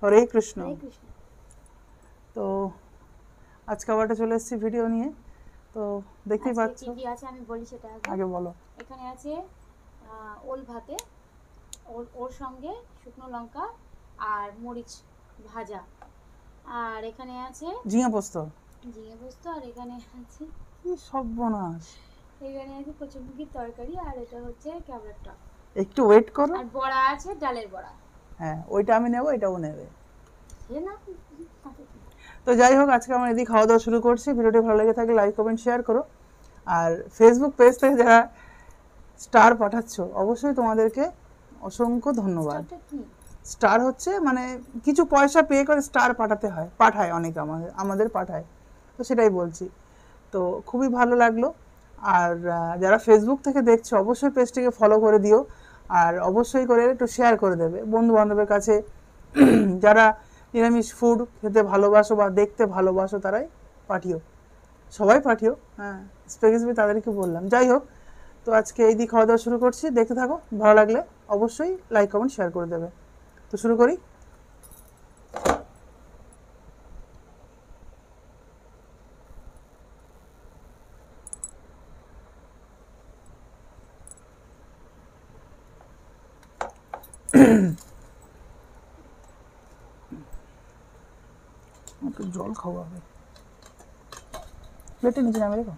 হরে কৃষ্ণ। হরে কৃষ্ণ। তো আজকে আবার চলে এসেছি ভিডিও নিয়ে। তো দেখতেই আজকে পাচ্ছ, কি কি আছে আমি বলি সেটা আগে বলো। এখানে আছে ওল ভাতে, ওর সঙ্গে শুকনো লঙ্কা আর মরিচ ভাজা। আর এখানে আছে ঝিঙে পোস্ত। ঝিঙে পোস্ত। আর এখানে আছে কি সর্বনাশ, এখানে আছে কচুমুখির তরকারি। আর এটা হচ্ছে ক্যাবড়ার টক। একটু ওয়েট করো। আর বড়া আছে, ডালের বড়া। হ্যাঁ, ওইটা আমি নেবো, এটাও নেবে। সে না তো যাই হোক, আজকে আমরা এদিকে খাওয়া দাওয়া শুরু করছি। ভিডিওটি ভালো লেগে থাকলে লাইক কমেন্ট শেয়ার করো। আর ফেসবুক পেজ থেকে যারা স্টার পাঠাচ্ছ, অবশ্যই তোমাদেরকে অসংখ্য ধন্যবাদ। স্টারটা কি? স্টার হচ্ছে মানে কিছু পয়সা পে করে স্টার পাঠাতে হয়, পাঠায় অনেকে, আমাদের পাঠায়, তো সেটাই বলছি। তো খুবই ভালো লাগলো। আর যারা ফেসবুক থেকে দেখছো, অবশ্যই পেজটিকে ফলো করে দিও। আর অবশ্যই করে একটু শেয়ার করে দেবে বন্ধু বান্ধবের কাছে। যারা নিরামিষ ফুড খেতে ভালোবাসো বা দেখতে ভালোবাসো, তারাই পাঠিও, সবাই পাঠিও। হ্যাঁ, স্পেসিফিক তাদেরকে বললাম। যাই হোক, তো আজকে এই দিয়ে খাওয়া দাওয়া শুরু করছি। দেখতে থাকো, ভালো লাগলে অবশ্যই লাইক কমেন্ট শেয়ার করে দেবে। তো শুরু করি। একটু জল খাওয়া হবে, প্লেটে নিচে নামে রেখো।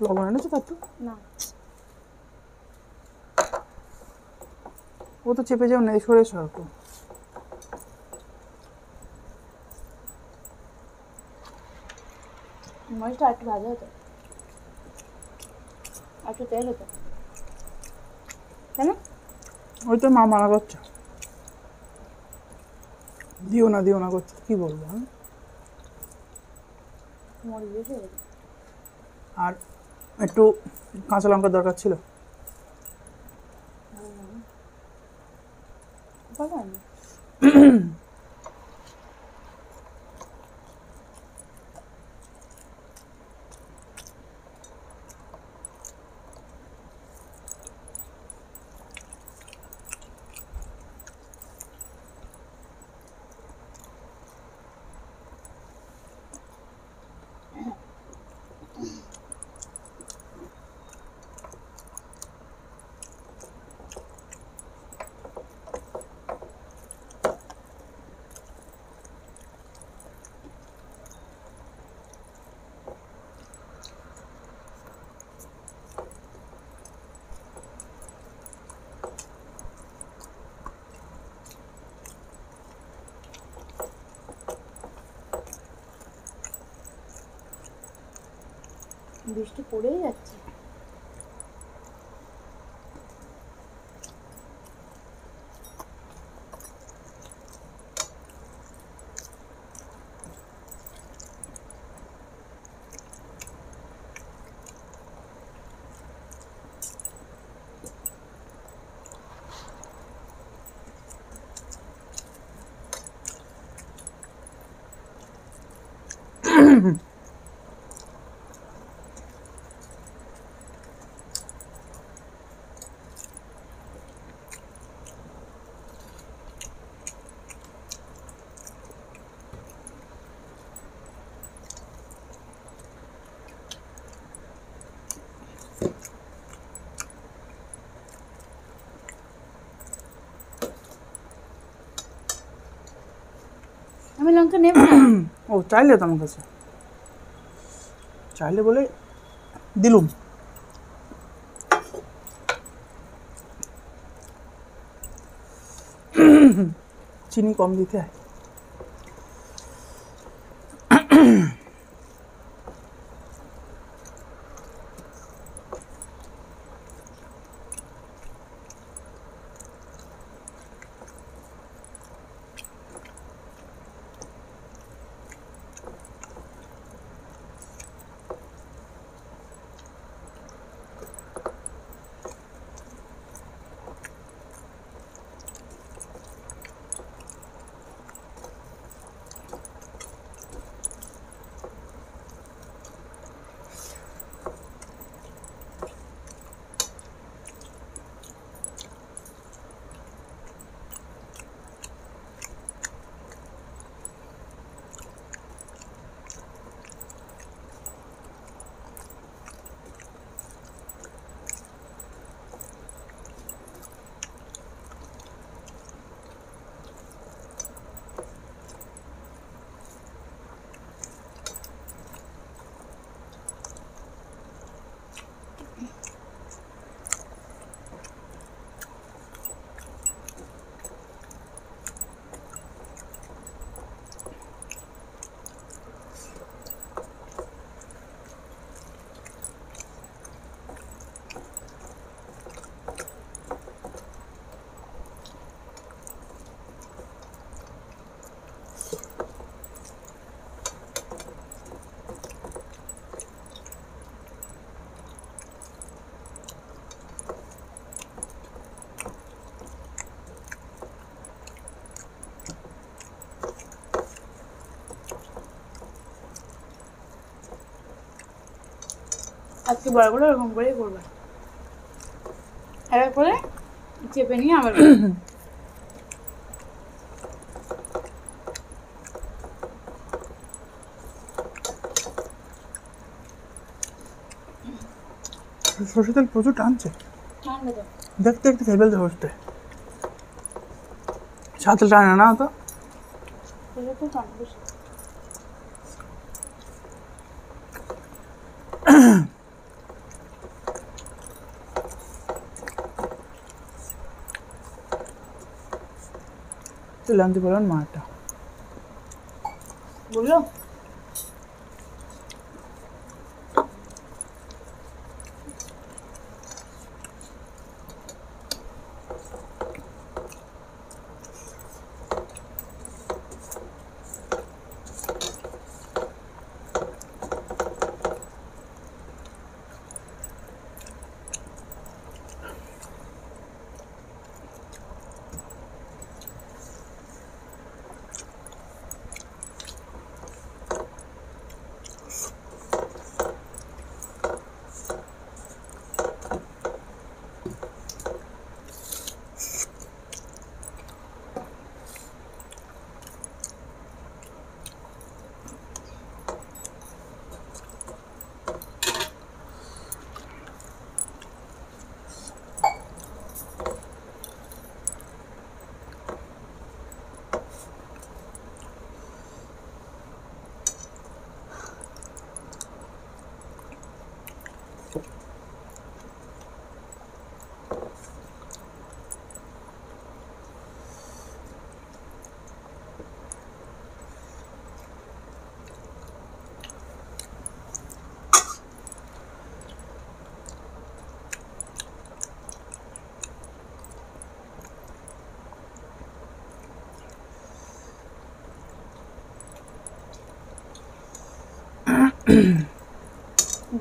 লবণ এনেছো তো একটু? না, ও তো চেপে যাও না, সরে এসো একটু। মরিচটা একটু ভাজা হতো, একটু তেল হতো। কেন? ওই তো মা মানা করছে, দিও না করছে, কি বলবো। হ্যাঁ, মরিচ বেশি হয়ে গেছে। আর একটু কাঁচা লঙ্কার দরকার ছিল। বৃষ্টি পড়েই যাচ্ছে। আমি লঙ্কা নেব না। ও চাইলে তো আমার কাছে, চাইলে বলে দিলুম। চিনি কম দিতে হয়। আজকে বড়গুলো এরকম করেই করবে, এবার করে চেপে নিয়ে আবার সরষে তেল প্রচুর টানছে, ঠান্ডা তো দেখতে দেখতে খেয়ে ফেলতে হচ্ছে। সাথে টানে না তো। সেটা তো ঠান্ডা বেশি। তেল আনতে পারবেন মাটা। বললো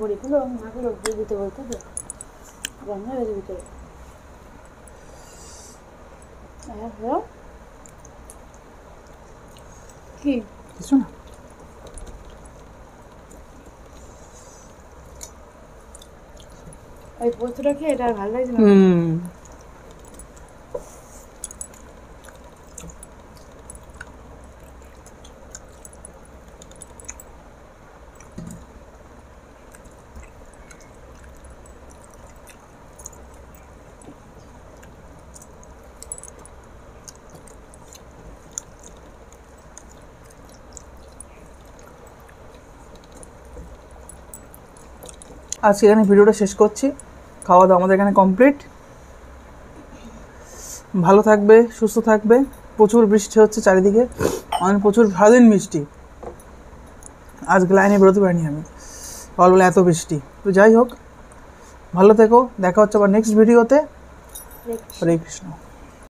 বড়িগুলো মাগুলো দিয়ে দিতে বলতে তো গন্ধ হয়ে যাবে ভিতরে। কি কিছু না। ওই পোস্তটা খেয়ে এটা আর ভালো লাগছে না। আজকে এখানে ভিডিওটা শেষ করছি। খাওয়া দাওয়া আমাদের এখানে কমপ্লিট। ভালো থাকবে, সুস্থ থাকবে। প্রচুর বৃষ্টি হচ্ছে চারিদিকে, অনেক প্রচুর ভালোদিন বৃষ্টি। আজকে লাইনে বেরোতে পারিনি আমি, সকালবেলা এত বৃষ্টি। তো যাই হোক, ভালো থেকো, দেখা হচ্ছে আবার নেক্সট ভিডিওতে। হরে কৃষ্ণ।